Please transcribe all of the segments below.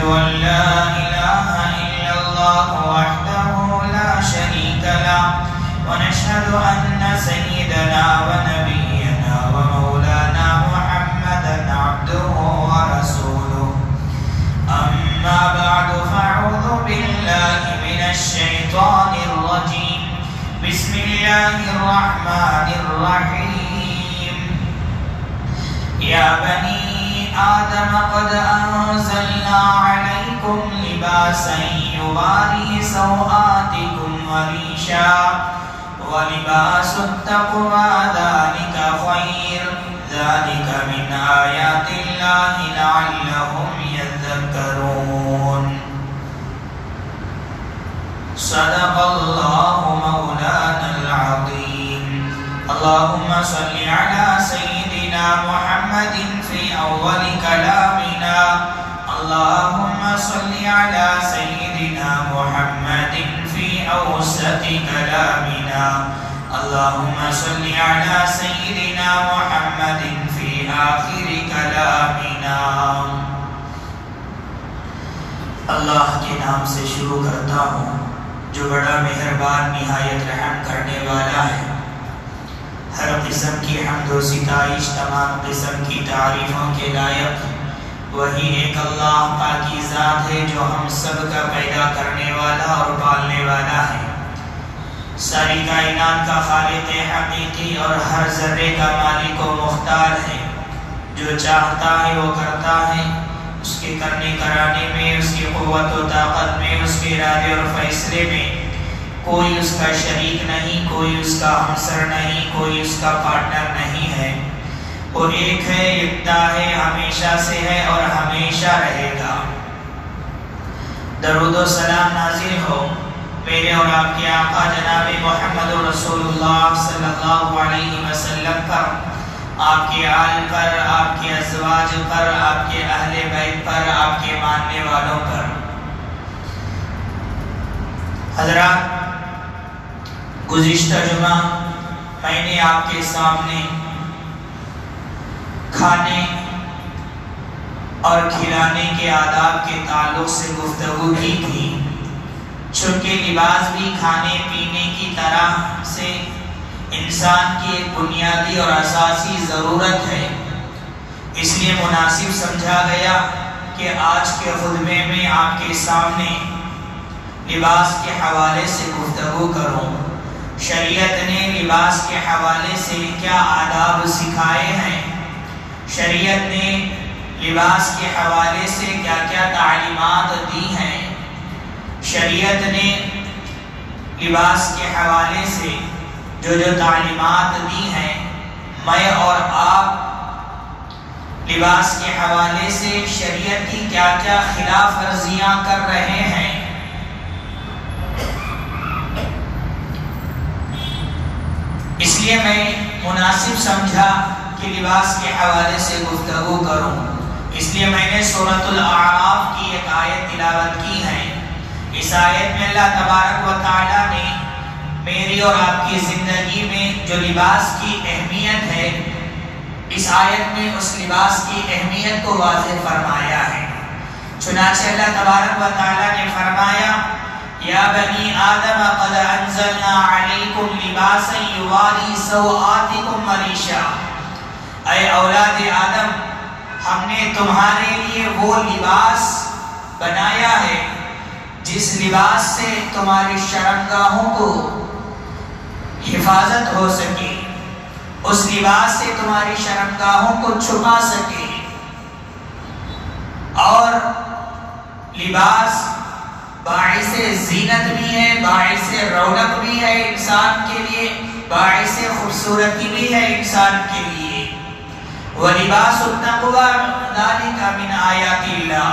أن لا إله إلا الله وحده لا شريك له ونشهد أن سيدنا ونبينا ومولانا محمدا عبده ورسوله أما بعد فأعوذ بالله من الشيطان الرجيم بسم الله الرحمن الرحيم يا بني آدم قد أنزلنا عليكم لباسا يواري سوآتكم وريشا ولباس التقوى ذلك خير ذلك من آيات الله لعلهم يذكرون صدق الله مولانا العظيم اللهم صل على سيدنا محمد في أول كلامنا اللهم صل على سيدنا محمد في أوسط كلامنا اللهم صل على سيدنا محمد في آخر كلامنا اللہ کے نام سے شروع کرتا ہوں جو بڑا مہربان نہایت رحم کرنے والا ہے۔ ہر قسم کی حمد و ستائش تمام قسم کی تعریفوں کے لائق وہی ایک اللہ پاکی ذات ہے جو ہم سب کا پیدا کرنے والا اور پالنے والا ہے، ساری کائنات کا خالق حقیقی اور ہر ذرے کا مالک و مختار ہے، جو چاہتا ہے وہ کرتا ہے، اس کے کرنے کرانے میں، اس کی قوت و طاقت میں، اس کے ارادے اور فیصلے میں کوئی اس کا شریک نہیں، کوئی اس کا ہمسر نہیں، کوئی اس کا پارٹنر نہیں ہے۔ وہ ایک ہے، یکتا ہے، ہمیشہ سے ہے اور ہمیشہ رہے گا۔ درود و سلام نازل ہو میرے اور آپ کے آقا جناب محمد رسول اللہ صلی اللہ علیہ وسلم پر، آپ کے آل پر، آپ کے ازواج پر، آپ کے اہل بیت پر، آپ کے ماننے والوں پر۔ حضرات، گزشتہ جمعہ میں نے آپ کے سامنے کھانے اور کھلانے کے آداب کے تعلق سے گفتگو کی تھی، چونکہ لباس بھی کھانے پینے کی طرح سے انسان کی ایک بنیادی اور اساسی ضرورت ہے، اس لیے مناسب سمجھا گیا کہ آج کے خطبے میں آپ کے سامنے لباس کے حوالے سے گفتگو کروں۔ شریعت نے لباس کے حوالے سے کیا آداب سکھائے ہیں، شریعت نے لباس کے حوالے سے کیا کیا تعلیمات دی ہیں، شریعت نے لباس کے حوالے سے جو تعلیمات دی ہیں، میں اور آپ لباس کے حوالے سے شریعت کی کیا کیا خلاف ورزیاں کر رہے ہیں۔ اس لیے میں مناسب سمجھا کہ لباس کے حوالے سے گفتگو کروں، اس لیے میں نے سورۃ الاعراف کی ایک آیت تلاوت کی ہے۔ اس آیت میں اللہ تبارک و تعالیٰ نے میری اور آپ کی زندگی میں جو لباس کی اہمیت ہے، اس آیت میں اس لباس کی اہمیت کو واضح فرمایا ہے۔ چنانچہ اللہ تبارک و تعالیٰ نے فرمایا یا بنی آدم قد انزلنا علیکم لباسا یواری سوآتکم وریشا، اے اولاد آدم، ہم نے تمہارے لیے وہ لباس بنایا ہے جس لباس سے تمہاری شرمگاہوں کو حفاظت ہو سکے، اس لباس سے تمہاری شرمگاہوں کو چھپا سکے، اور لباس باعث زینت بھی ہے، باعث رونق بھی ہے انسان کے لیے، باعث خوبصورتی بھی ہے انسان کے لیے۔ وَلِبَاسُ التَّقْوَى ذَلِكَ مِنْ آیَاتِ اللَّهِ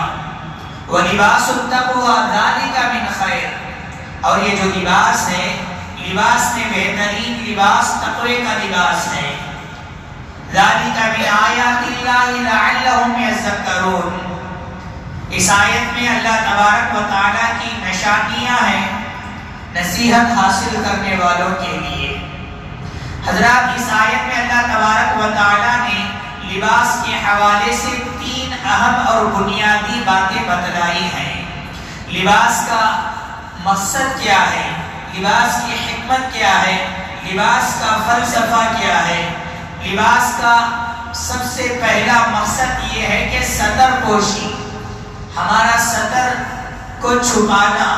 وَلِبَاسُ التَّقْوَى ذَلِكَ مِنْ خَيْرٍ، اور یہ جو لباس ہے، لباس میں بہترین لباس تقوی کا لباس ہے۔ ذَلِكَ مِنْ آیَاتِ اللَّهِ لَعَلَّهُمْ يَذَّكَّرُونَ، اس آیت میں اللہ تبارک و تعالیٰ کی نشانیاں ہیں نصیحت حاصل کرنے والوں کے لیے۔ حضرات، اس آیت میں اللہ تبارک و تعالیٰ نے لباس کے حوالے سے 3 اہم اور بنیادی باتیں بتلائی ہیں۔ لباس کا مقصد کیا ہے، لباس کی حکمت کیا ہے، لباس کا فلسفہ کیا ہے۔ لباس کا سب سے پہلا مقصد یہ ہے کہ ستر پوشی، ہمارا ستر کو چھپانا۔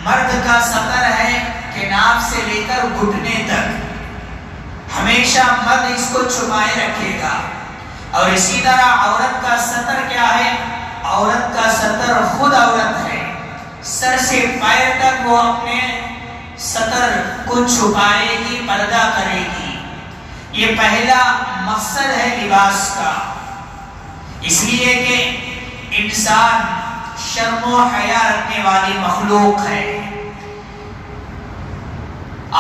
مرد کا ستر ہے کہ ناف سے لے کر گھٹنے تک ہمیشہ مرد اس کو چھپائے رکھے گا، اور اسی طرح عورت کا ستر کیا ہے؟ عورت کا ستر خود عورت ہے، سر سے پیر تک وہ اپنے ستر کو چھپائے گی، پردہ کرے گی۔ یہ پہلا مقصد ہے لباس کا، اس لیے کہ انسان شرم و حیا رکھنے والی مخلوق ہے۔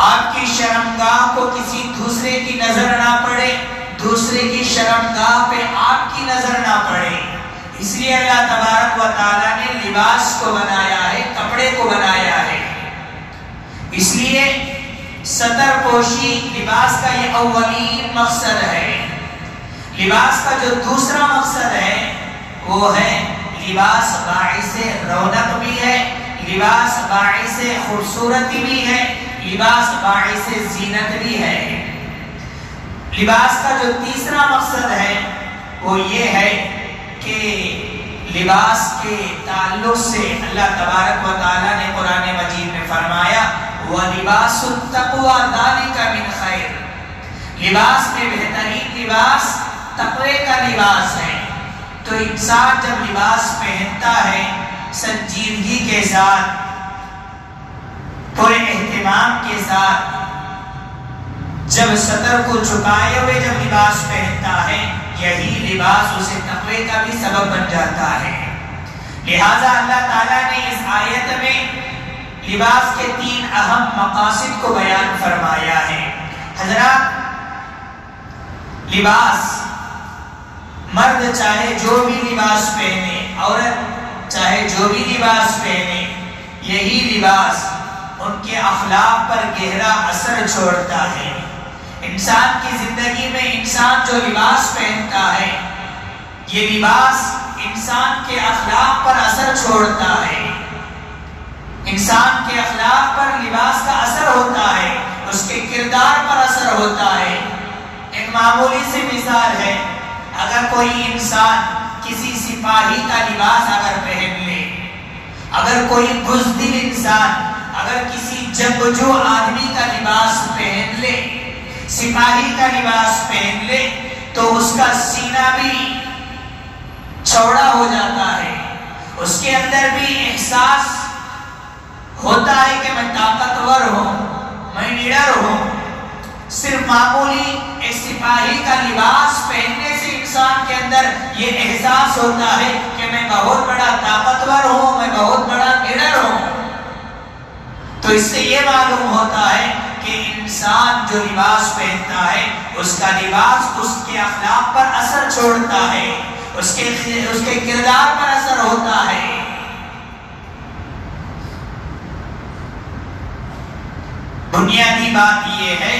آپ کی شرمگاہ کو کسی دوسرے کی نظر نہ پڑے، دوسرے کی شرمگاہ پہ آپ کی نظر نہ پڑے، اس لیے اللہ تبارک و تعالیٰ نے لباس کو بنایا ہے، کپڑے کو بنایا ہے۔ اس لیے ستر پوشی لباس کا یہ اولین مقصد ہے۔ لباس کا جو دوسرا مقصد ہے وہ ہے لباس باعث رونق بھی ہے، لباس باعث خوبصورتی بھی ہے، لباس باعث زینت بھی ہے۔ لباس کا جو تیسرا مقصد ہے وہ یہ ہے کہ لباس کے تعلق سے اللہ تبارک و تعالیٰ نے قرآن مجید میں فرمایا وَلِبَاسُ التَّقْوَى ذَلِكَ مِنْ خَيْرٍ، لباس میں بہترین لباس تقوی کا لباس ہے۔ تو انسان جب لباس پہنتا ہے سنجیدگی کے ساتھ، پورے اہتمام کے ساتھ، جب ستر کو چھپائے ہوئے جب لباس پہنتا ہے، یہی لباس اسے تقوی کا بھی سبب بن جاتا ہے۔ لہٰذا اللہ تعالیٰ نے اس آیت میں لباس کے تین اہم مقاصد کو بیان فرمایا ہے۔ حضرات، لباس، مرد چاہے جو بھی لباس پہنے، عورت چاہے جو بھی لباس پہنے، یہی لباس ان کے اخلاق پر گہرا اثر چھوڑتا ہے۔ انسان کی زندگی میں انسان جو لباس پہنتا ہے، یہ لباس انسان کے اخلاق پر اثر چھوڑتا ہے۔ انسان کے اخلاق پر لباس کا اثر ہوتا ہے، اس کے کردار پر اثر ہوتا ہے۔ ایک معمولی سی مثال ہے، اگر کوئی انسان کسی سپاہی کا لباس اگر پہن لے، اگر کوئی بزدل انسان اگر کسی جنگجو آدمی کا لباس پہن لے، سپاہی کا لباس پہن لے، تو اس کا سینہ بھی چوڑا ہو جاتا ہے، اس کے اندر بھی احساس ہوتا ہے کہ میں طاقتور ہوں، میں نڈر ہوں۔ صرف معمولی ایک سپاہی کا لباس پہننے سے انسان کے اندر یہ احساس ہوتا ہے کہ میں بہت بڑا طاقتور ہوں، میں بہت بڑا نڈر ہوں۔ تو اس سے یہ معلوم ہوتا ہے کہ انسان جو لباس پہنتا ہے، اس کا لباس اس کے اخلاق پر اثر چھوڑتا ہے، اس کے کردار پر اثر ہوتا ہے۔ بنیادی بات یہ ہے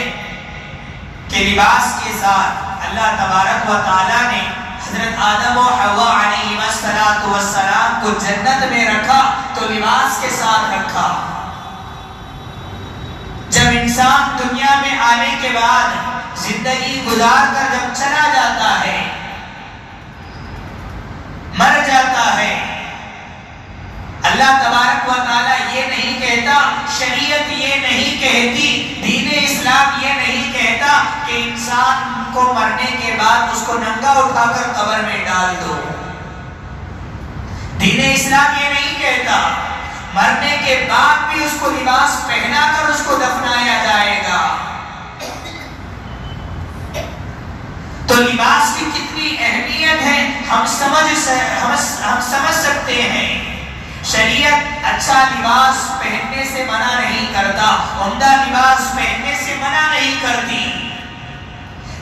کہ لباس کے ساتھ اللہ تبارک و تعالیٰ نے حضرت آدم و حوا علیہ السلام کو جنت میں رکھا تو لباس کے ساتھ رکھا۔ جب انسان دنیا میں آنے کے بعد زندگی گزار کر جب چلا جاتا ہے، مر جاتا ہے، اللہ تبارک و تعالیٰ یہ نہیں کہتا، شریعت یہ نہیں کہتی، دین اسلام یہ نہیں کہتا کہ انسان کو مرنے کے بعد اس کو ننگا اٹھا کر قبر میں ڈال دو۔ دین اسلام یہ نہیں کہتا مرنے کے بعد بھی اس کو لباس پہنا کر اس کو دفنایا جائے گا۔ تو لباس کی کتنی اہمیت ہے ہم سمجھ سکتے ہیں۔ شریعت اچھا لباس پہننے سے منع نہیں کرتا، عمدہ لباس پہننے سے منع نہیں کرتی۔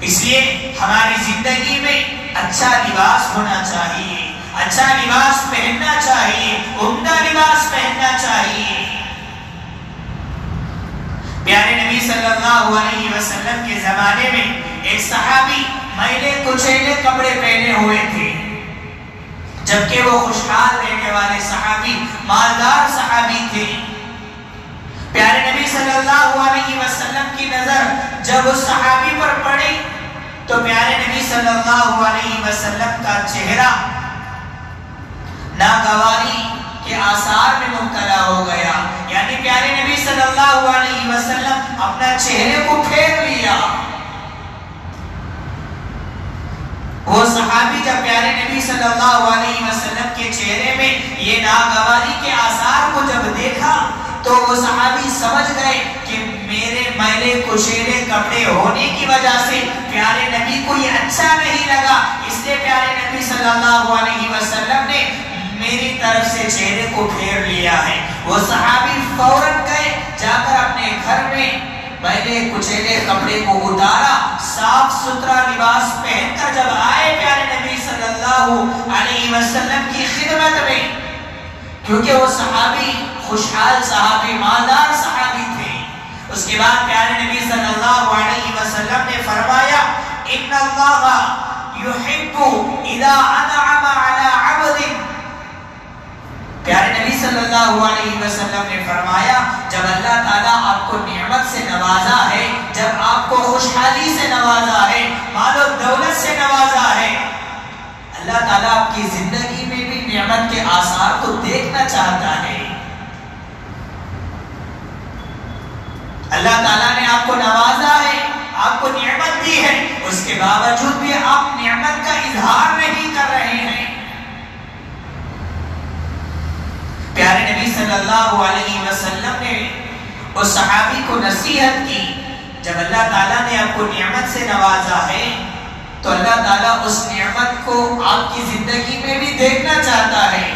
اس لیے ہماری زندگی میں اچھا لباس ہونا چاہیے، اچھا لباس پہننا چاہیے، عمدہ لباس پہننا چاہیے۔ پیارے نبی صلی اللہ علیہ وسلم کے زمانے میں ایک صحابی میلے کچیلے کپڑے پہنے ہوئے تھے، جبکہ وہ خوشحال رہنے والے صحابی، مالدار صحابی تھے۔ پیارے نبی صلی اللہ علیہ وسلم کی نظر جب اس صحابی پر پڑی تو پیارے نبی صلی اللہ علیہ وسلم کا چہرہ ناگواری کے آثار میں مبتلا ہو گیا، یعنی پیارے نبی صلی اللہ علیہ وسلم اپنا چہرے کو پھیر لیا۔ وہ صحابی جب پیارے نبی صلی اللہ علیہ وسلم کے چہرے میں یہ ناگواری کے آثار کو جب دیکھا تو وہ صحابی سمجھ گئے کہ میرے میلے کچیلے کپڑے ہونے کی وجہ سے پیارے نبی کو یہ اچھا نہیں لگا، اس لیے پیارے نبی صلی اللہ علیہ وسلم نے میری طرف سے چہرے کو پھیر لیا ہے۔ وہ صحابی فوراً گئے، جا کر اپنے گھر میں میلے کچیلے کپڑے کو اتارا، صاف ستھرا لباس پہن کر جب آئے پیارے نبی صلی اللہ علیہ وسلم کی خدمت میں، کیونکہ وہ صحابی خوشحال صحابی، مالدار صحابی تھے۔ اس کے بعد پیارے نبی صلی اللہ علیہ وسلم نے فرمایا ان اللہ یحب اذا انعم علی عبد، پیارے نبی صلی اللہ علیہ وسلم نے فرمایا جب اللہ تعالیٰ آپ کو نعمت سے نوازا ہے، جب آپ کو خوشحالی سے نوازا ہے، مال و دولت سے نوازا ہے، اللہ تعالیٰ آپ کی زندگی میں بھی نعمت کے آثار کو دیکھنا چاہتا ہے۔ اللہ تعالیٰ نے آپ کو نوازا ہے، آپ کو نعمت دی ہے، اس کے باوجود بھی آپ نعمت کا اظہار نہیں کر رہے ہیں۔ پیارے نبی صلی اللہ علیہ وسلم نے اس صحابی کو نصیحت کی، جب اللہ تعالیٰ نے آپ کو نعمت سے نوازا ہے تو اللہ تعالیٰ اس نعمت کو آپ کی زندگی میں بھی دیکھنا چاہتا ہے،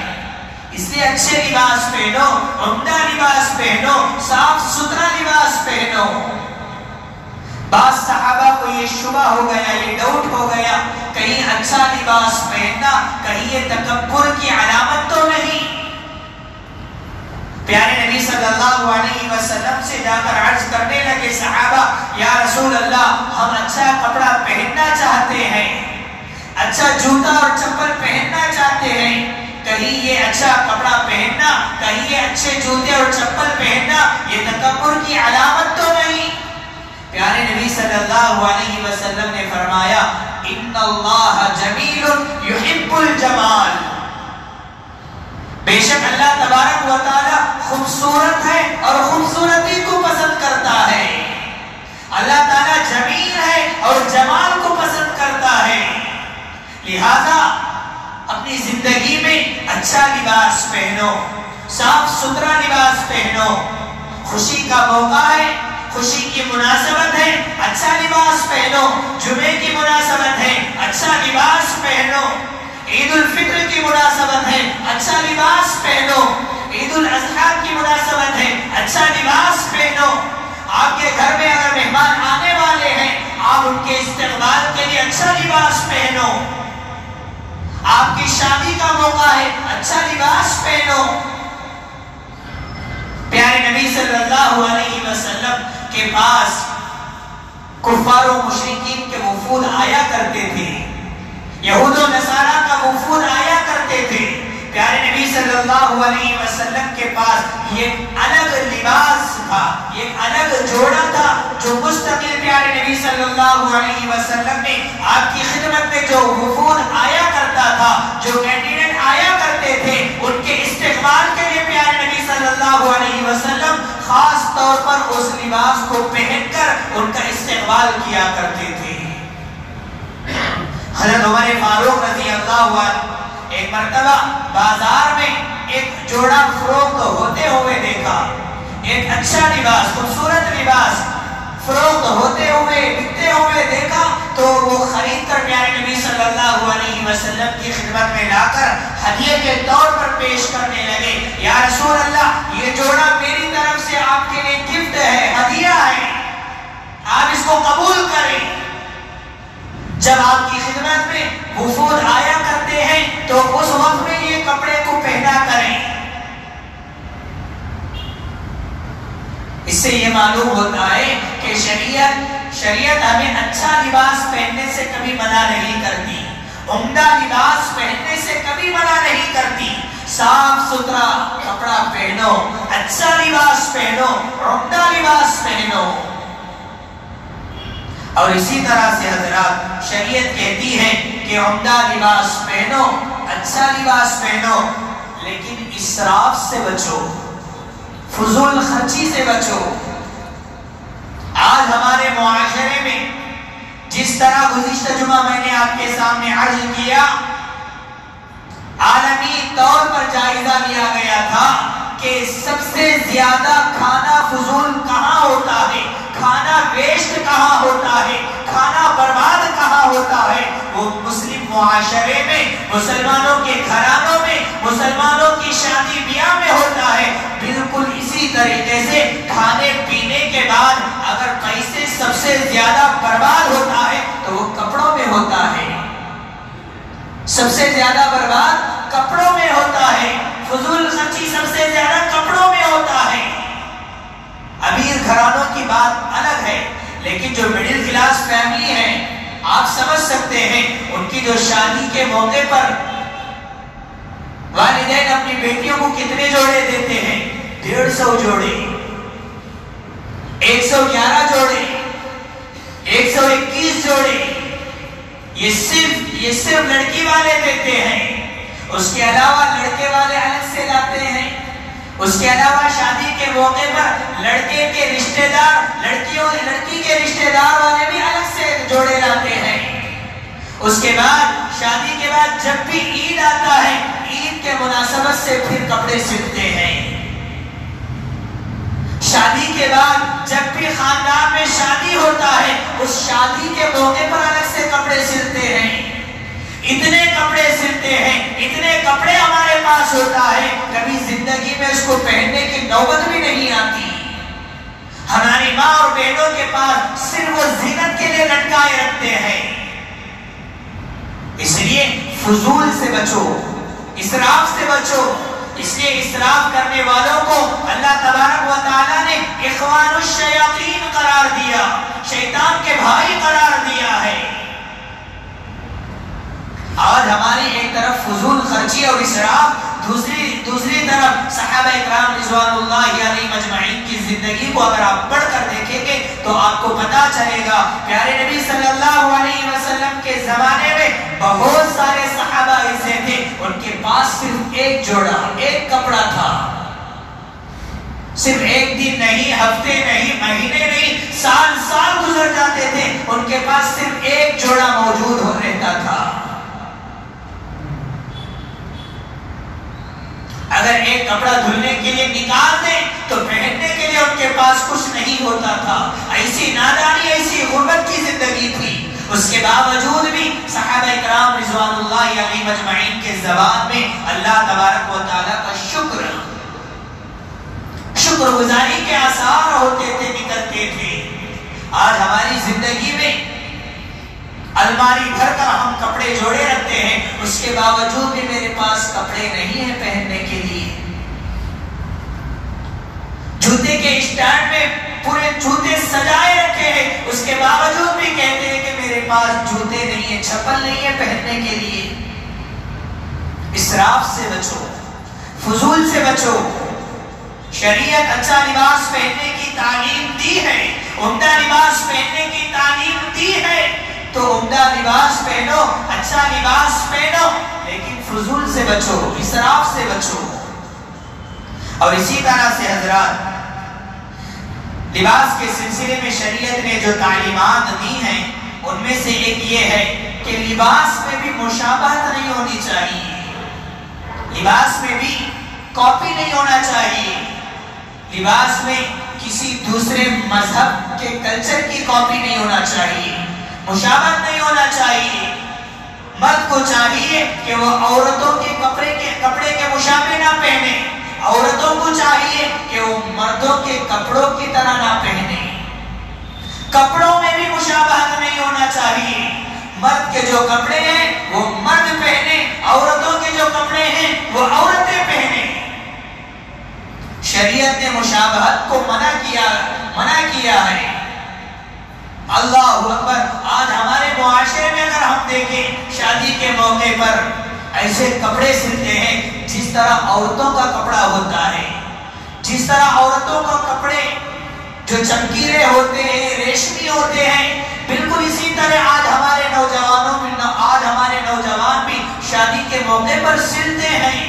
اس لیے اچھے لباس پہنو، عمدہ لباس پہنو، صاف ستھرا لباس پہنو۔ بعض صحابہ کو یہ شبہ ہو گیا، یہ ڈاؤٹ ہو گیا، کہیں اچھا لباس پہننا کہیں یہ تکبر کی علامت تو نہیں؟ پیارے نبی صلی اللہ علیہ وسلم سے جا کر عرض کرنے لگے صحابہ، یا رسول اللہ ہم اچھا کپڑا پہننا چاہتے ہیں، اچھا جوتا اور چپل پہننا چاہتے ہیں، کہیں یہ اچھا کپڑا پہننا، کہیں یہ اچھے جوتے اور چپل پہننا یہ تکبر کی علامت تو نہیں؟ پیارے نبی صلی اللہ علیہ وسلم نے فرمایا ان اللہ جمیل یحب الجمال، بے شک اللہ تبارک و تعالی خوبصورت ہے اور خوبصورتی کو پسند کرتا ہے، اللہ تعالیٰ جمیل ہے اور جمال کو پسند کرتا ہے، لہذا اپنی زندگی میں اچھا لباس پہنو، صاف ستھرا لباس پہنو، خوشی کا موقع ہے، خوشی کی مناسبت ہے، اچھا لباس پہنو، جمعے کی مناسبت ہے، اچھا لباس پہنو، عید الفطر کی مناسبت ہے، اچھا لباس پہنو، عید الاضحیٰ کی مناسبت ہے، اچھا لباس پہنو، آپ کے گھر میں اگر مہمان آنے والے ہیں آپ ان کے استقبال کے لیے اچھا لباس پہنو، آپ کی شادی کا موقع ہے اچھا لباس پہنو۔ پیارے نبی صلی اللہ علیہ وسلم کے پاس کفار و مشرکین کے وفود آیا کرتے تھے، یہود و نصارہ کا وفود آیا کرتے تھے، پیارے نبی صلی اللہ علیہ وسلم کے پاس یہ الگ لباس تھا، یہ الگ جوڑا تھا جو مستقل پیارے نبی صلی اللہ علیہ وسلم نے آپ کی خدمت میں جو وفود آیا کرتا تھا، جو کینڈیڈیٹ آیا کرتے تھے، ان کے استقبال کے لیے پیارے نبی صلی اللہ علیہ وسلم خاص طور پر اس لباس کو پہن کر ان کا استقبال کیا کرتے تھے۔ حضرت عمر فاروق رضی اللہ عنہ ایک مرتبہ بازار میں ایک جوڑا فروخت ہوتے ہوئے دیکھا، ایک اچھا لباس، خوبصورت لباس فروخت ہوتے ہوئے بکتے ہوئے دیکھا تو وہ خرید کر پیارے نبی صلی اللہ علیہ وسلم کی خدمت میں لا کر ہدیے کے طور پر پیش کرنے لگے، یا رسول اللہ یہ جوڑا میری طرف سے آپ کے لیے گفٹ ہے، ہدیہ ہے، آپ اس کو قبول کریں۔ جب آپ کی خدمت میں وفود آیا کرتے ہیں تو اس وقت میں یہ کپڑے کو پہنا کریں۔ اس سے یہ معلوم ہوتا ہے کہ شریعت ہمیں اچھا لباس پہننے سے کبھی منع نہیں کرتی، عمدہ لباس پہننے سے کبھی منع نہیں کرتی. صاف ستھرا کپڑا پہنو، اچھا لباس پہنو، عمدہ لباس پہنو. اور اسی طرح سے حضرات شریعت کہتی ہے کہ عمدہ لباس پہنو، اچھا لباس پہنو، لیکن اسراف سے بچو، فضول خرچی سے بچو. آج ہمارے معاشرے میں جس طرح گزشتہ جمعہ میں نے آپ کے سامنے عرض کیا، عالمی طور پر جائزہ لیا گیا تھا کہ سب سے زیادہ کھانا فضول کہاں ہوتا ہے، کھانا ویسٹ کہاں ہوتا ہے، کھانا برباد کہاں ہوتا ہے، وہ مسلم معاشرے میں، مسلمانوں کے گھرانوں میں، مسلمانوں کی شادی بیاہ میں ہوتا ہے. بالکل اسی طریقے سے کھانے پینے کے بعد اگر پیسے سب سے زیادہ برباد ہوتا ہے تو وہ کپڑوں میں ہوتا ہے. سب سے زیادہ برباد کپڑوں میں ہوتا ہے، فضول خرچی سب سے زیادہ کپڑوں میں ہوتا ہے. امیر گھرانوں کی بات الگ ہے، لیکن جو مڈل کلاس فیملی ہے آپ سمجھ سکتے ہیں ان کی جو شادی کے موقع پر والدین اپنی بیٹیوں کو کتنے جوڑے دیتے ہیں، 150 جوڑے، 111 جوڑے، 121 جوڑے. یہ صرف لڑکی والے دیتے ہیں. اس کے علاوہ لڑکے والے الگ سے لاتے ہیں. اس کے علاوہ شادی کے موقع پر لڑکے کے رشتہ دار، لڑکی کے رشتہ دار والے بھی الگ سے جوڑے لاتے ہیں. اس کے بعد شادی کے بعد جب بھی عید آتا ہے، عید کے مناسبت سے پھر کپڑے سلتے ہیں. شادی کے بعد جب بھی خاندان میں شادی ہوتا ہے، اس شادی کے موقع پر الگ سے کپڑے سلتے ہیں. اتنے کپڑے سلتے ہیں، اتنے کپڑے ہمارے پاس ہوتا ہے، کبھی زندگی میں اس کو پہننے کی نوبت بھی نہیں آتی. ہماری ماں اور بہنوں کے پاس صرف وہ زینت کے لیے لٹکائے رکھتے ہیں. اس لیے فضول سے بچو، اسراف سے بچو. اس لیے اسراف کرنے والوں کو اللہ تبارک و تعالیٰ نے اخوان الشیاطین قرار دیا، شیطان کے بھائی قرار دیا ہے. آج ہماری ایک طرف فضول خرچی اور اسراف، دوسری طرف صحابہ اکرام رضوان اللہ علیہم اجمعین کی زندگی کو اگر آپ پڑھ کر دیکھیں گے تو آپ کو پتا چلے گا پیارے نبی صلی اللہ علیہ وسلم کے زمانے میں بہت سارے صحابہ ایسے تھے ان کے پاس صرف ایک جوڑا، ایک کپڑا تھا. صرف ایک دن نہیں، ہفتے نہیں، مہینے نہیں، سال گزر جاتے تھے، ان کے پاس صرف ایک جوڑا موجود رہتا تھا. اگر ایک کپڑا دھلنے کے لیے نکال دیں تو پہننے کے لیے ان کے پاس کچھ نہیں ہوتا تھا. ایسی نادانی، ایسی غربت کی زندگی تھی. اس کے باوجود بھی صحابہ اکرام رضوان اللہ علیہم اجمعین کے زبان میں اللہ تبارک و تعالیٰ کا شکر گزاری کے آثار ہوتے تھے، نکلتے تھے. آج ہماری زندگی میں الماری بھر کر ہم کپڑے جوڑے رکھتے ہیں، اس کے باوجود بھی میرے پاس کپڑے نہیں ہیں پہننے کے لیے. جوتے کے اسٹینڈ میں پورے جوتے سجائے رکھے ہیں، اس کے باوجود بھی کہتے ہیں کہ میرے پاس جوتے نہیں ہیں، چپل نہیں ہے پہننے کے لیے. اسراف سے بچو، فضول سے بچو. شریعت اچھا لباس پہننے کی تعلیم دی ہے، عمدہ لباس پہننے کی تعلیم دی ہے، تو عمدہ لباس پہنو، اچھا لباس پہنو، لیکن فضول سے بچو، اسراف سے بچو. اور اسی طرح سے حضرات لباس کے سلسلے میں شریعت نے جو تعلیمات دی ہیں ان میں سے ایک یہ ہے کہ لباس میں بھی مشابہت نہیں ہونی چاہیے. لباس میں بھی کاپی نہیں ہونا چاہیے. لباس میں کسی دوسرے مذہب کے کلچر کی کاپی نہیں ہونا چاہیے، مشابہت نہیں ہونا چاہیے. مرد کو چاہیے کہ وہ عورتوں کے کپڑے کے مشابہ نہ پہنے، عورتوں کو چاہیے کہ وہ مردوں کے کپڑوں کی طرح نہ پہنے. کپڑوں میں بھی مشابہت نہیں ہونا چاہیے. مرد کے جو کپڑے ہیں وہ مرد پہنے، عورتوں کے جو کپڑے ہیں وہ عورتیں پہنے. شریعت نے مشابہت کو منع کیا ہے. اللہ اکبر. آج ہمارے معاشرے میں اگر ہم دیکھیں شادی کے موقع پر ایسے کپڑے سلتے ہیں جس طرح عورتوں کا کپڑا ہوتا ہے، جس طرح عورتوں کا کپڑے جو چمکیلے ہوتے ہیں، ریشمی ہوتے ہیں، بالکل اسی طرح آج ہمارے نوجوان بھی شادی کے موقع پر سلتے ہیں۔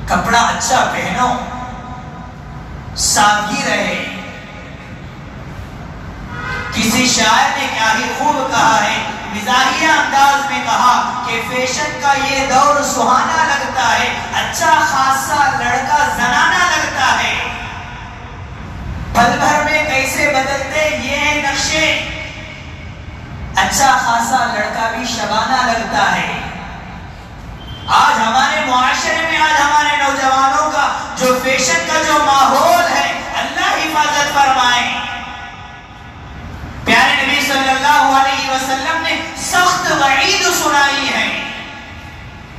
کپڑا اچھا پہنو، سادگی رہے۔ کسی شاعر نے کیا ہی خوب کہا ہے، مزاحیہ انداز میں کہا کہ فیشن کا یہ دور سہانا لگتا ہے، اچھا خاصا لڑکا زنانہ لگتا ہے۔ پل بھر میں کیسے بدلتے یہ نقشے، اچھا خاصا لڑکا بھی شبانہ لگتا ہے۔ آج ہمارے معاشرے میں، آج ہمارے نوجوانوں کا جو فیشن کا جو ماحول ہے، اللہ حفاظت فرمائے۔ پیارے نبی صلی اللہ علیہ وسلم نے سخت وعید سنائی ہے،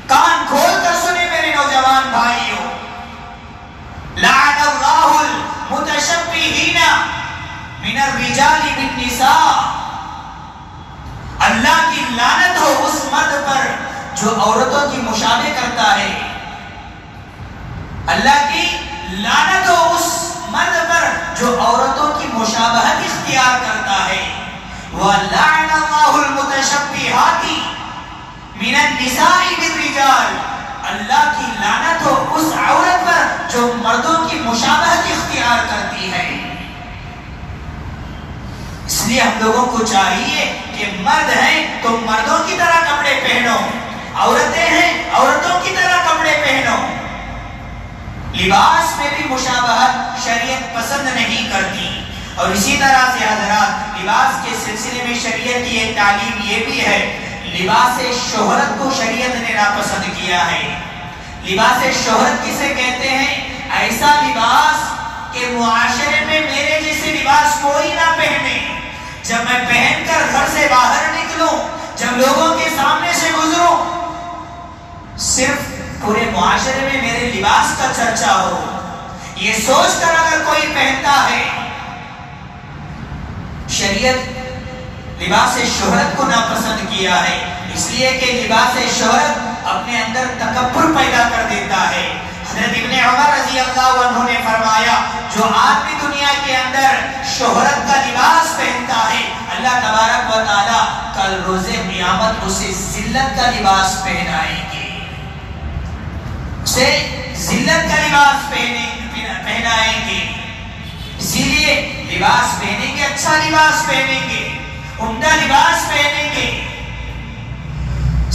کان کھول کر سنے میرے نوجوان بھائیوں۔ لعن اللہ المتشبہین من الرجال بالنساء، اللہ کی لعنت ہو اس مرد پر جو عورتوں کی مشابہ کرتا ہے، اللہ کی لعنت ہو اس مرد پر جو عورتوں کی مشابہت اختیار کرتا ہے۔ وَلَعْنَ اللَّهُ الْمُتَشَبِّهَاتِ مِنَ النِّسَاءِ بِالرِّجَالِ، اللہ کی لعنت ہو اس عورت پر جو مردوں کی مشابہت اختیار کرتی ہے۔ اس لیے ہم لوگوں کو چاہیے کہ مرد ہیں تو مردوں کی طرح کپڑے پہنو، عورتیں ہیں عورتوں کی طرح کپڑے پہنو۔ لباس میں بھی مشابہت شریعت پسند نہیں کرتی، اور اسی طرح سے حضرات لباس کے سلسلے میں شریعت کی ایک تعلیم یہ بھی ہے، لباس شہرت کو شریعت نے ناپسند کیا ہے۔ لباس شہرت کسے کہتے ہیں؟ ایسا لباس کہ معاشرے میں میرے جیسے لباس کوئی نہ پہنے، جب میں پہن کر گھر سے باہر نکلوں، جب لوگوں کے سامنے سے گزروں، صرف پورے معاشرے میں میرے لباس کا چرچا ہو، یہ سوچ کر اگر کوئی پہنتا ہے۔ شریعت لباس شہرت کو ناپسند کیا ہے، اس لیے کہ لباس شہرت اپنے اندر تکبر پیدا کر دیتا ہے۔ حضرت ابن عمر رضی اللہ عنہ نے فرمایا، جو آدمی دنیا کے اندر شہرت کا لباس پہنتا ہے، اللہ تبارک و تعالیٰ کل روز قیامت اسے ذلت کا لباس پہنائیں گے، اسے ذلت کا لباس پہنائیں گے۔ اسی لیے لباس پہنیں گے، اچھا لباس پہنیں گے، عمدہ لباس پہنیں گے،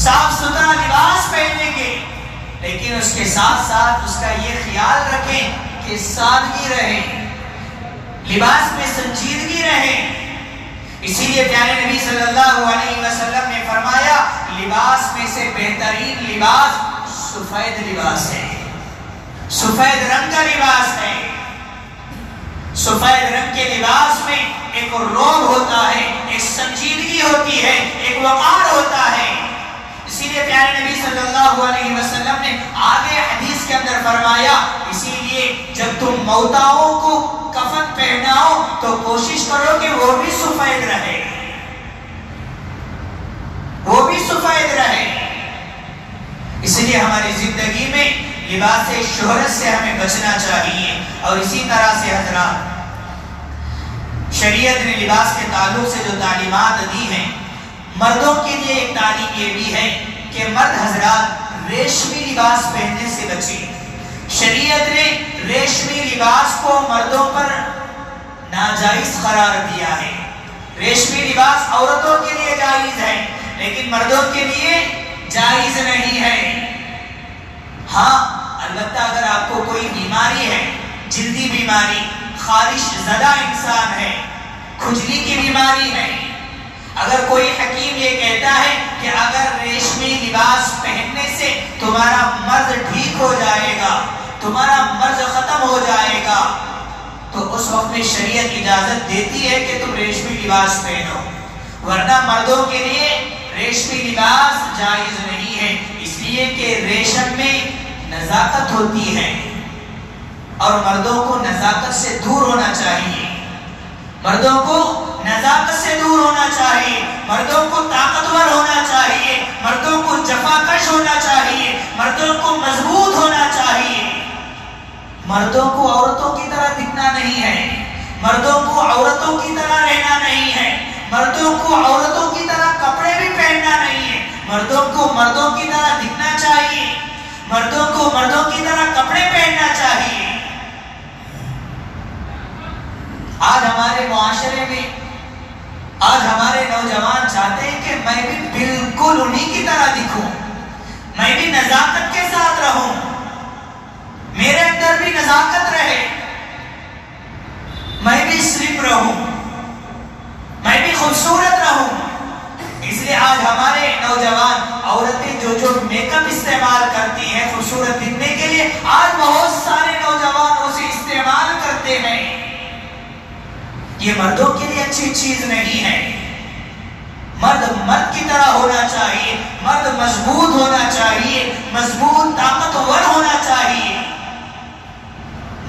صاف ستھرا لباس پہنیں گے، لیکن اس کے ساتھ ساتھ اس کا یہ خیال رکھیں کہ سادگی رہے، لباس میں سنجیدگی رہے۔ اسی لیے پیارے نبی صلی اللہ علیہ وسلم نے فرمایا، لباس میں سے بہترین لباس سفید لباس ہے، سفید رنگ کا لباس ہے۔ سفید رنگ کے لباس میں ایک روب ہوتا ہے، ایک سنجیدگی ہوتی ہے، ایک وقار ہوتا ہے۔ اسی لیے پیارے نبی صلی اللہ علیہ وسلم نے آگے حدیث کے اندر فرمایا، اسی لیے جب تم موتاؤں کو کفن پہناؤ تو کوشش کرو کہ وہ بھی سفید رہے، وہ بھی سفید رہے۔ اس لیے ہماری زندگی میں لباس شہرت سے ہمیں بچنا چاہیے۔ اور اسی طرح سے حضرات شریعت نے لباس کے تعلق سے جو تعلیمات دی ہیں، مردوں کے لیے ایک تعلیم یہ بھی ہے کہ مرد حضرات ریشمی لباس پہننے سے بچیں۔ شریعت نے ریشمی لباس کو مردوں پر ناجائز قرار دیا ہے۔ ریشمی لباس عورتوں کے لیے جائز ہے، لیکن مردوں کے لیے جائز نہیں ہے۔ ہاں البتہ اگر آپ کو کوئی بیماری ہے، جلدی بیماری، خارش زدہ انسان ہے، کھجلی کی بیماری ہے، اگر کوئی حکیم یہ کہتا ہے کہ اگر ریشمی لباس پہننے سے تمہارا مرض ٹھیک ہو جائے گا، تمہارا مرض ختم ہو جائے گا، تو اس وقت میں شریعت اجازت دیتی ہے کہ تم ریشمی لباس پہنو، ورنہ مردوں کے لیے ریشمی لباس جائز نہیں ہے، اس لیے کہ ریشم میں نزاکت ہوتی ہے اور مردوں کو نزاکت سے دور ہونا چاہیے، مردوں کو نزاکت نزاکت سے دور ہونا چاہیے، مردوں کو طاقتور ہونا چاہیے، مردوں کو جفاکش ہونا چاہیے، مردوں کو مضبوط ہونا چاہیے۔ مردوں کو عورتوں کی طرح دکھنا نہیں ہے، مردوں کو عورتوں کی طرح رہنا نہیں ہے، مردوں کو عورتوں کی طرح کپڑے بھی پہننا نہیں ہے، مردوں کو مردوں کی طرح دکھنا چاہیے، مردوں کو مردوں کی طرح کپڑے پہننا چاہیے۔ آج ہمارے معاشرے میں آج ہمارے نوجوان چاہتے ہیں کہ میں بھی بالکل انہی کی طرح دکھوں، میں بھی نزاکت کے ساتھ رہوں، میرے اندر بھی نزاکت رہے، میں بھی سلپ رہوں، میں بھی خوبصورت رہوں۔ اس لیے آج ہمارے نوجوان عورتیں جو میک اپ استعمال کرتی ہیں خوبصورت دکھنے کے لیے، آج بہت سارے نوجوان اسے استعمال کرتے ہیں۔ یہ مردوں کے لیے اچھی چیز نہیں ہے۔ مرد مرد کی طرح ہونا چاہیے، مرد مضبوط ہونا چاہیے، مضبوط طاقتور ہونا چاہیے۔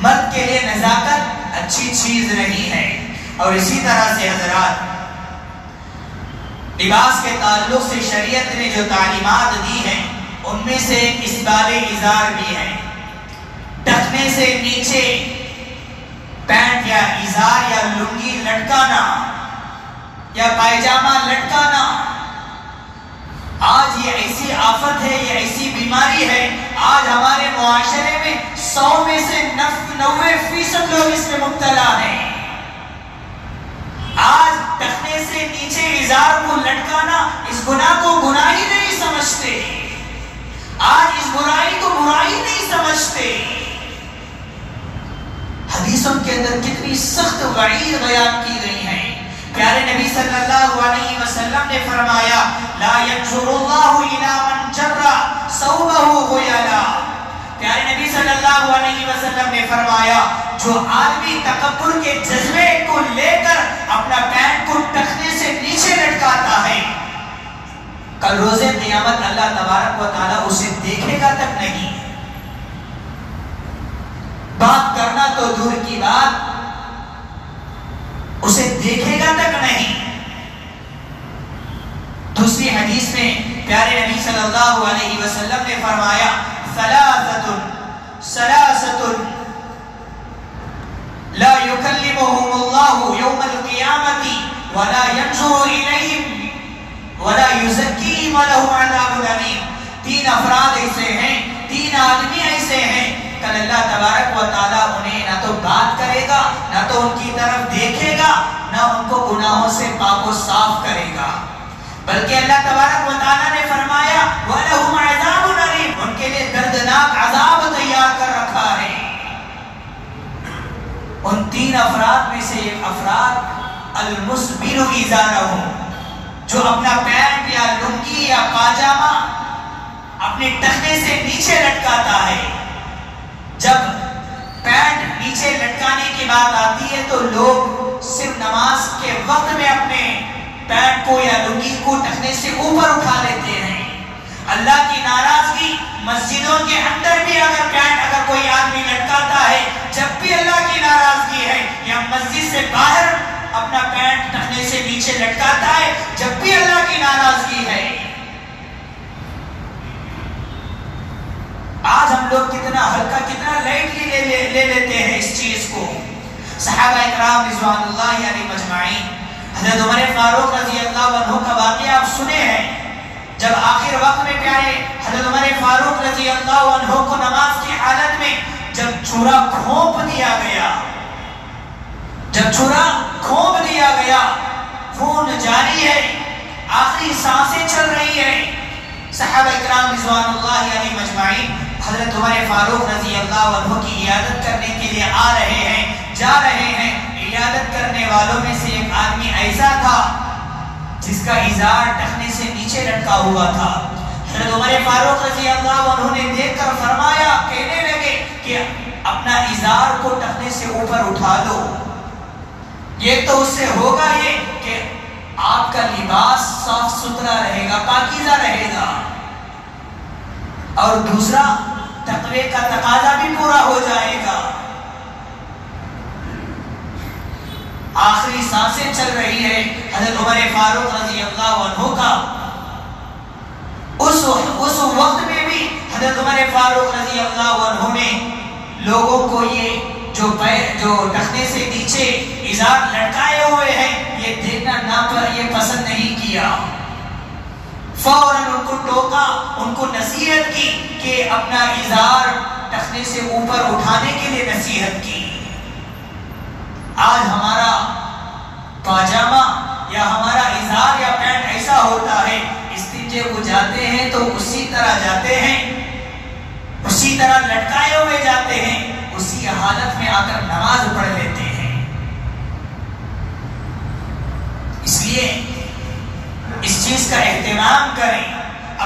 مرد کے لیے نزاکت اچھی چیز نہیں ہے۔ اور اسی طرح سے حضرات، لباس کے تعلق سے شریعت نے جو تعلیمات دی ہیں ان میں سے اسبال ازار بھی ہے، ٹخنے سے نیچے پینٹ یا ازار یا لنگی لٹکانا یا پائجامہ لٹکانا۔ آج یہ ایسی آفت ہے، یہ ایسی بیماری ہے، آج ہمارے معاشرے میں 100 میں سے 90% لوگ اس میں مبتلا ہیں۔ آج ٹخنے سے نیچے ازار کو لٹکانا اس گناہ کو گناہ ہی نہیں سمجھتے، آج اس برائی کو برائی نہیں سمجھتے۔ حدیثوں کے اندر کتنی سخت وعید بیان کی گئی ہیں۔ پیارے نبی صلی اللہ علیہ وسلم نے فرمایا لا ينظر اللہ الی من جر ثوبہ خیلا۔ پیارے نبی صلی اللہ علیہ وسلم نے فرمایا جو آدمی تکبر کے جذبے کو لے کر اپنا پینٹ کو ٹخنے سے نیچے لٹکاتا ہے، کل روز قیامت اللہ تبارک و تعالی اسے دیکھے گا تک نہیں، بات کرنا تو دور کی بات، اسے دیکھے گا تک نہیں۔ دوسری حدیث میں پیارے نبی صلی اللہ علیہ وسلم نے فرمایا ثلاثۃ لا يكلمهم الله يوم القيامة ولا ينظر إليهم ولا يزكيهم ولهم عذاب أليم۔ 3 افراد ایسے ہیں، 3 آدمی ایسے ہیں، کل اللہ تبارک و تعالیٰ انہیں نہ تو بات کرے گا، نہ تو ان کی طرف دیکھے گا، نہ ان کو گناہوں سے پاک و صاف کرے گا، بلکہ اللہ تبارک و تعالیٰ نے فرمایا وَلَهُمْ عَذَابٌ أَلِيمٌ، ان کے لیے دردناک عذاب تیار کر رکھا ہے۔ ان 3 افراد میں سے ایک افراد المسبل ازارہ، جو اپنا پینٹ یا لنگی یا پاجامہ اپنے ٹخنے سے نیچے لٹکاتا ہے۔ جب پینٹ نیچے لٹکانے کی بات آتی ہے تو لوگ صرف نماز کے وقت میں اپنے پینٹ کو یا لنگی کو ٹخنے سے اوپر اٹھا لیتے ہیں۔ اللہ کی ناراضگی مسجدوں کے اندر بھی اگر کوئی آدمی لٹکاتا ہے، جب بھی اللہ کی ناراضگی ہے، یا مسجد سے باہر اپنا پینٹ ٹخنے سے نیچے لٹکاتا ہے، جب بھی اللہ کی ناراضگی ہے۔ آج ہم لوگ کتنا ہلکا، کتنا لائٹلی لے لیتے ہیں اس چیز کو۔ صحابہ اکرام رضوان اللہ علیہم مجمعین، حضرت عمر فاروق رضی اللہ عنہ کا واقعہ آپ سنے ہیں، جب آخر وقت میں پیارے حضرت عمر فاروق رضی اللہ عنہ کو نماز کی حالت میں جب چھرا کھونپ دیا گیا، خون جاری ہے، آخری سانسیں چل رہی ہے، صحابہ اکرام رضوان اللہ علیہ مجمعین حضرت عمر فاروق رضی اللہ عنہ کی عیادت کرنے کے لیے آ رہے ہیں، جا رہے ہیں۔ عیادت کرنے والوں میں سے ایک آدمی ایسا تھا جس کا ازار ٹخنے سے نیچے لٹکا ہوا تھا۔ حضرت عمر فاروق رضی اللہ عنہ نے دیکھ کر فرمایا، کہنے لگے کہ اپنا ازار کو ٹخنے سے اوپر اٹھا دو، یہ تو اس سے ہوگا یہ کہ آپ کا لباس صاف ستھرا رہے گا، پاکیزہ رہے گا، اور دوسرا تقوی کا تقاضا بھی پورا ہو جائے گا۔ آخری سانسیں چل رہی ہے، حضرت عمر فاروق رضی اللہ عنہ کا اس وقت میں بھی حضرت عمر فاروق رضی اللہ عنہ نے لوگوں کو یہ جو ٹخنے سے نیچے ازار لٹکائے ہوئے ہیں یہ دیکھنا یہ پسند نہیں کیا. فوراً ان کو ٹوکا, ان کو نصیحت کی کہ اپنا ازار ٹخنے سے اوپر اٹھانے کے لیے نصیحت کی. آج ہمارا پاجامہ یا ہمارا ازار یا پینٹ ایسا ہوتا ہے, استنجے کو جاتے ہیں تو اسی طرح جاتے ہیں, اسی طرح لٹکائے ہوئے جاتے ہیں, اسی حالت میں آ کر نماز پڑھ لیتے ہیں. اس لیے اس چیز کا اہتمام کریں,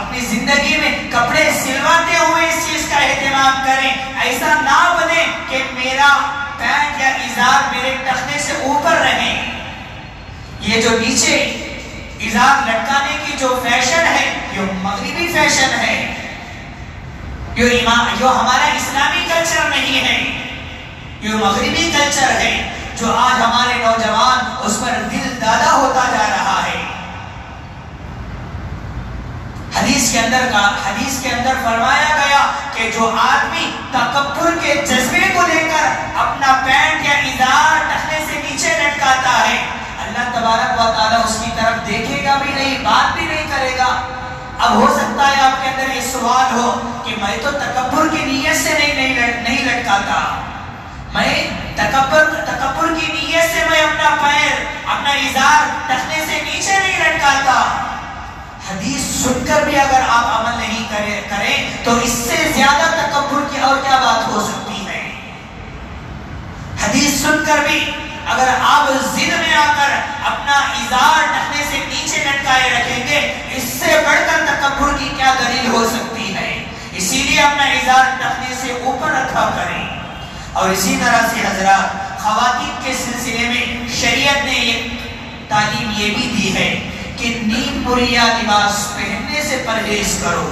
اپنی زندگی میں کپڑے سلواتے ہوئے اس چیز کا اہتمام کریں. ایسا نہ بنے کہ میرا پینٹ یا ازار میرے ٹخنے سے اوپر رہے. یہ جو نیچے ازار لٹکانے کی جو فیشن ہے یہ مغربی فیشن ہے, جو ہمارا اسلامی کلچر نہیں ہے, یہ مغربی کلچر ہے جو آج ہمارے نوجوان اس پر دل دادا ہوتا جا رہا ہے. حدیث کے اندر فرمایا گیا کہ جو آدمی تکبر کے جذبے کو لے کر اپنا پینٹ یا ازار ٹخنے سے نیچے لٹکاتا ہے, اللہ تبارک و تعالیٰ اس کی طرف دیکھے گا بھی نہیں, بات بھی نہیں کرے گا. اب ہو سکتا ہے آپ کے اندر یہ سوال ہو کہ میں تو تکبر کی نیت سے نہیں لٹکاتا, میں تکبر کی نیت سے میں اپنا پیر اپنا ازار ٹخنے سے نیچے نہیں لٹکاتا. حدیث سن کر بھی اگر آپ عمل نہیں کریں تو اس سے زیادہ تکبر کی اور کیا بات ہو سکتی ہے. حدیث سن کر بھی اگر آپ ضد میں آ کر اپنا ازار ٹخنے سے نیچے لٹکائے رکھیں گے, اس سے بڑھ کر تکبر کی کیا دلیل ہو سکتی ہے. اسی لیے اپنا ازار ٹخنے سے اوپر رکھا کریں. اور اسی طرح سے حضرات خواتین کے سلسلے میں شریعت نے ایک تعلیم یہ بھی دی ہے کہ نیم بریا لباس پہننے سے پرہیز کرو,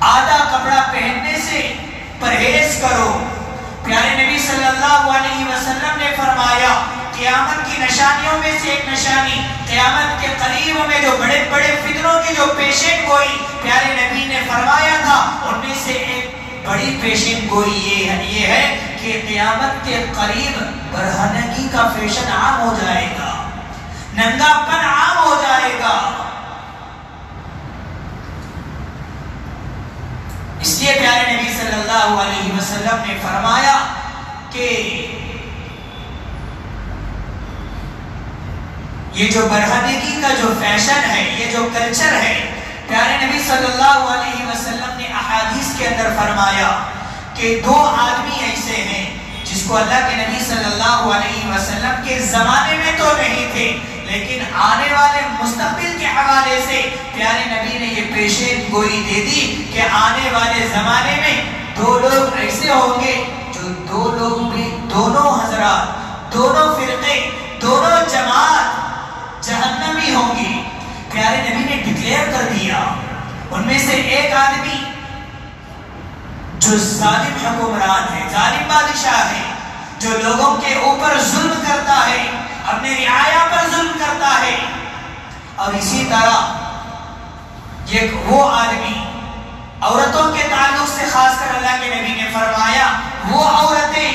آدھا کپڑا پہننے سے پرہیز کرو. پیارے نبی صلی اللہ علیہ وسلم نے فرمایا قیامت کی نشانیوں میں سے ایک نشانی, قیامت کے قریب میں جو بڑے بڑے فتنوں کی جو پیشین گوئی پیارے نبی نے فرمایا تھا, ان میں سے ایک بڑی پیشین گوئی یہ ہے کہ قیامت کے قریب برہنگی کا فیشن عام ہو جائے گا, ننگا پن عام ہو جائے گا. اس لیے پیارے نبی صلی اللہ علیہ وسلم نے فرمایا کہ یہ جو برہنگی کا جو فیشن ہے, یہ جو کلچر ہے, پیارے نبی صلی اللہ علیہ وسلم نے احادیث کے اندر فرمایا کہ دو آدمی ایسے ہیں جس کو اللہ کے نبی صلی اللہ علیہ وسلم کے زمانے میں تو نہیں تھے, لیکن آنے والے مستقبل کے حوالے سے پیارے نبی نے یہ پیشین گوئی دے دی کہ آنے والے زمانے میں دو لوگ ایسے ہوں گے جو دو لوگ بھی, دونوں حضرات, دونوں فرقے, دونوں جماعت جہنمی ہوں گی. پیارے نبی نے ڈکلیئر کر دیا ان میں سے ایک آدمی جو ظالم حکمران ہے, ظالم بادشاہ ہے, جو لوگوں کے اوپر ظلم کرتا ہے, اپنے رعایا پر ظلم کرتا ہے. اور اسی طرح وہ آدمی عورتوں کے تعلق سے خاص کر اللہ کے نبی نے فرمایا وہ عورتیں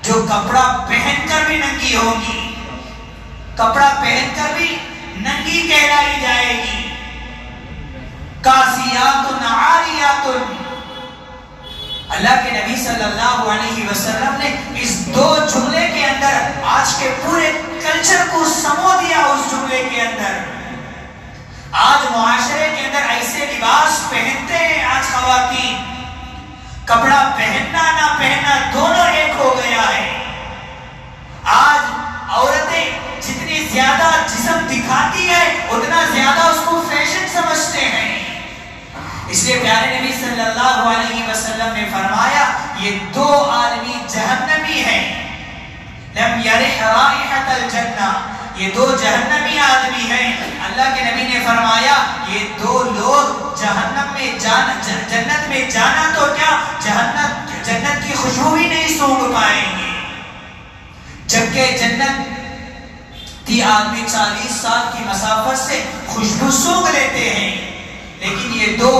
جو کپڑا پہن کر بھی ننگی ہوگی, کپڑا پہن کر بھی ننگی کہلائی جائے گی. کاسیات عاریات. اللہ کے نبی صلی اللہ علیہ وسلم نے اس دو جملے کے اندر آج کے پورے کلچر کو سمو دیا. اس جملے کے اندر آج معاشرے کے اندر ایسے لباس پہنتے ہیں آج خواتین, کپڑا پہننا نہ پہننا دونوں ایک ہو گیا ہے. آج عورتیں جتنی زیادہ جسم دکھاتی ہے اتنا زیادہ اس کو فیشن سمجھتے ہیں. اس لیے پیارے نبی صلی اللہ علیہ وسلم نے فرمایا یہ دو آدمی جہنمی ہیں. لم یرح رائحۃ الجنہ, یہ دو جہنمی آدمی ہیں. اللہ کے نبی نے فرمایا یہ دو لوگ جہنم میں جنت میں جانا تو کیا جنت کی خوشبو بھی نہیں سونگھ پائیں گے, جبکہ جنت آدمی 40 سال کی مسافت سے خوشبو سونگھ لیتے ہیں، لیکن یہ دو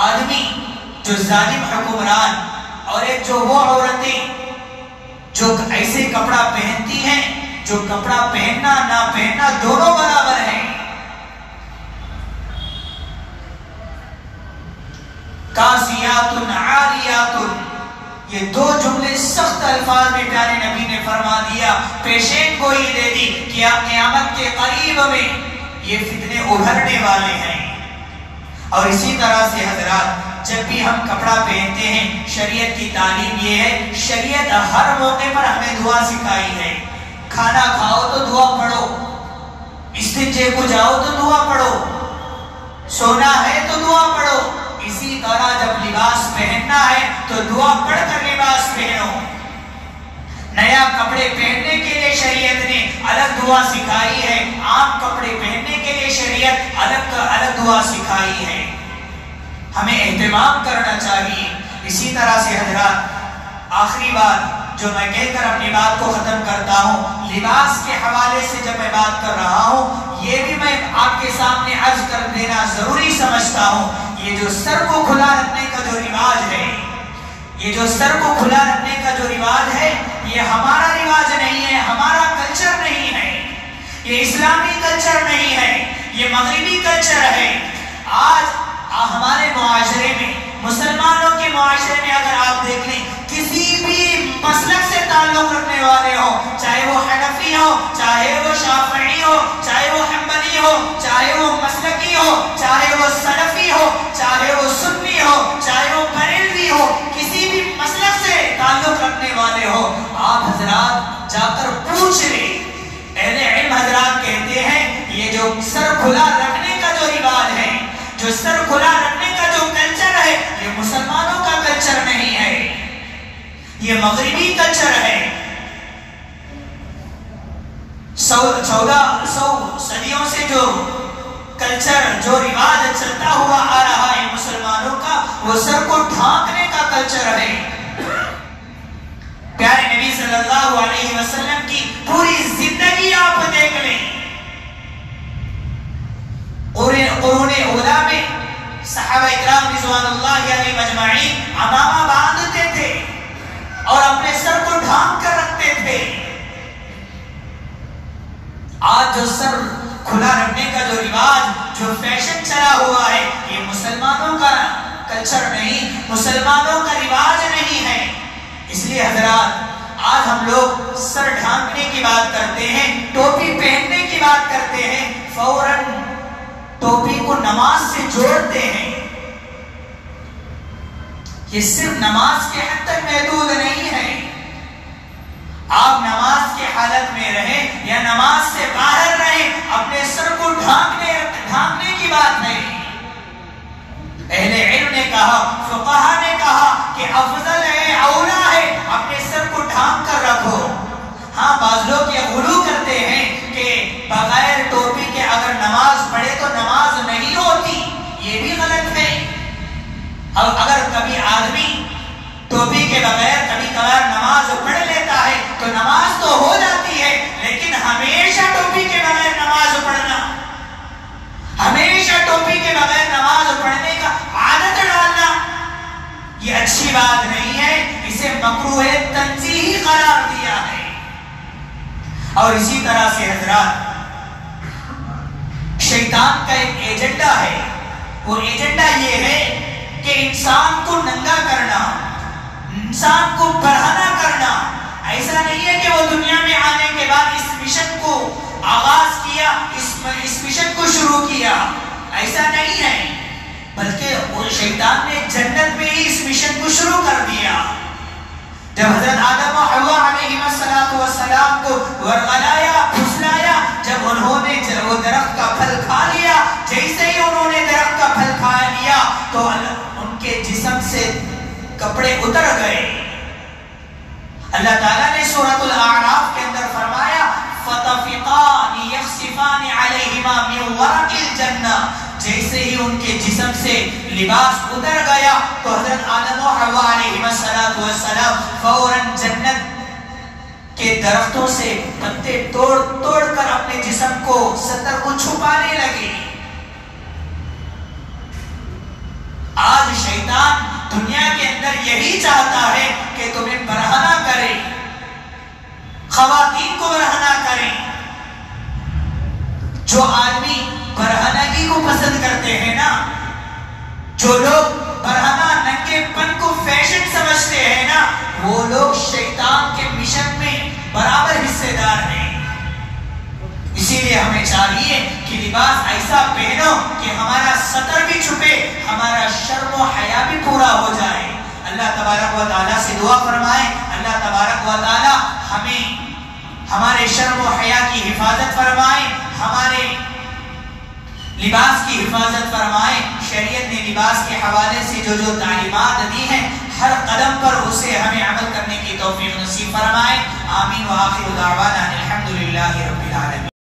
آدمی جو ظالم حکمران اور ایک جو وہ عورتیں جو ایسے کپڑا پہنتی ہیں جو کپڑا پہننا نہ پہننا دونوں برابر ہیں. کاسیات عاریات، یہ دو جملے سخت الفاظ میں پیارے نبی نے فرما دیا، پیشین گوئی دے دی کہ قیامت کے قریب میں یہ فتنے ابھرنے والے ہیں. اور اسی طرح سے حضرات جب بھی ہم کپڑا پہنتے ہیں، شریعت کی تعلیم یہ ہے، شریعت ہر موقع پر ہمیں دعا سکھائی ہے. کھانا کھاؤ تو دعا پڑھو، استنجے کو جاؤ تو دعا پڑھو، سونا ہے تو دعا پڑھو. اسی طرح جب لباس پہننا ہے تو دعا پڑھ کر لباس پہنو. نیا کپڑے پہننے کے لیے شریعت نے الگ دعا سکھائی ہے، عام کپڑے پہننے کے لیے شریعت الگ دعا سکھائی ہے. ہمیں اہتمام کرنا چاہیے. اسی طرح سے حضرات آخری بات جو میں کہہ کر اپنی بات کو ختم کرتا ہوں، لباس کے حوالے سے جب میں بات کر رہا ہوں، یہ بھی میں آپ کے سامنے عرض کر دینا ضروری سمجھتا ہوں. یہ جو سر کو کھلا رکھنے کا جو رواج ہے، یہ جو سر کو کھلا رکھنے کا جو رواج ہے، یہ ہمارا رواج نہیں ہے، ہمارا کلچر نہیں ہے، یہ اسلامی کلچر نہیں ہے، یہ مغربی کلچر ہے. آج ہمارے معاشرے میں، مسلمانوں کے معاشرے میں اگر آپ دیکھ لیں، کسی بھی مسلک سے تعلق رکھنے والے ہو، چاہے وہ حنفی ہو، چاہے وہ شافعی ہو، چاہے وہ حنبلی ہو، چاہے وہ مسلکی ہو، چاہے وہ سلفی ہو، چاہے وہ سنی ہو، چاہے وہ بریلوی ہو، کسی بھی مسلک سے تعلق رکھنے والے ہو، آپ حضرات جا کر پوچھ لیں. اہل علم حضرات کہتے ہیں یہ جو سر کھلا رکھنے کا جو رواج ہے، جو سر کھلا رکھنے کا جو کلچر ہے، یہ مسلمانوں کا کلچر نہیں ہے، یہ مغربی کلچر ہے. 1400 صدیوں سے جو کلچر، جو رواج چلتا ہوا آ رہا ہے مسلمانوں کا، وہ سر کو ڈھانکنے کا کلچر ہے. پیارے نبی صلی اللہ علیہ وسلم کی پوری زندگی آپ دیکھ لیں. قرون اولا میں صحابہ اکرام رضوان اللہ علیہ مجمعین عمامہ باندھتے تھے اور اپنے سر کو ڈھانپ کر رکھتے تھے. آج جو سر کھلا رکھنے کا جو رواج، جو فیشن چلا ہوا ہے، یہ مسلمانوں کا کلچر نہیں، مسلمانوں کا رواج نہیں ہے. اس لیے حضرات آج ہم لوگ سر ڈھانپنے کی بات کرتے ہیں، ٹوپی پہننے کی بات کرتے ہیں، فوراً ٹوپی کو نماز سے جوڑتے ہیں. یہ صرف نماز کے حد تک محدود نہیں ہے. آپ نماز کے حالت میں رہیں یا نماز سے باہر رہیں، اپنے سر کو ڈھانپنے کی بات نہیں. اہل علم نے کہا، فقہا نے کہا کہ افضل ہے، اولا ہے، اپنے سر کو ڈھانپ کر رکھو. ہاں بعض لوگ یہ غلو کرتے ہیں کہ بغیر ٹوپی کے اگر نماز پڑھے تو نماز نہیں ہوتی، یہ بھی غلط ہے. اب اگر کبھی آدمی ٹوپی کے بغیر کبھی کبھار نماز پڑھ لیتا ہے تو نماز تو ہو جاتی ہے، لیکن ہمیشہ ٹوپی کے بغیر نماز پڑھنا، ہمیشہ ٹوپی کے بغیر نماز پڑھنے کا عادت ڈالنا، یہ اچھی بات نہیں ہے. اسے مکروہ تنزیہی قرار دیا ہے. اور اسی طرح سے حضرات شیطان کا ایک ایجنڈا ہے، وہ ایجنڈا یہ ہے کہ انسان کو ننگا کرنا، انسان کو بڑھانا کرنا. ایسا نہیں ہے کہ وہ دنیا میں آنے کے بعد اس مشن کو آغاز کیا، اس مشن کو شروع کیا، ایسا نہیں ہے، بلکہ وہ شیطان نے جنت میں ہی اس مشن کو شروع کر دیا. جب حضرت آدم و حوا علیہ السلام کو ورغلایا، پھسلایا، جب انہوں نے وہ درخت کا پھل کھا لیا، جیسے ہی انہوں نے درخت کا پھل کھا لیا تو ان کے جسم سے کپڑے اتر گئے. اللہ تعالیٰ نے سورۃ الاعراف کے اندر فرمایا فَطَفِقَانِ يَخْصِفَانِ عَلَيْهِمَا مِنْ وَرَقِ الْجَنَّةِ. جیسے ہی ان کے جسم سے لباس اتر گیا تو حضرت آدم و حوا علیہ السلام فوراً جنت کے درختوں سے پتے توڑ جسم کو ستر کو چھپانے لگے. آج شیطان دنیا کے اندر یہی چاہتا ہے کہ تمہیں برہنہ کرے، خواتین کو برہنہ کریں. جو آدمی برہنگی کو پسند کرتے ہیں نا، جو لوگ برہنہ ننگے پن کو فیشن سمجھتے ہیں نا، وہ لوگ شیطان کے مشن میں برابر حصے دار ہیں. اسی لیے ہمیں چاہیے کہ لباس ایسا پہنو کہ ہمارا ستر بھی چھپے، ہمارا شرم و حیا بھی پورا ہو جائے. اللہ تبارک و تعالیٰ سے دعا فرمائے، اللہ تبارک و تعالیٰ ہمیں ہمارے شرم و حیا کی حفاظت فرمائے، ہمارے لباس کی حفاظت فرمائے. شریعت نے لباس کے حوالے سے جو جو تعلیمات دی ہیں، ہر قدم پر اسے ہمیں عمل کرنے کی توفیق نصیب فرمائے. آمین. وآخر دعوانا الحمدللہ رب العالمین.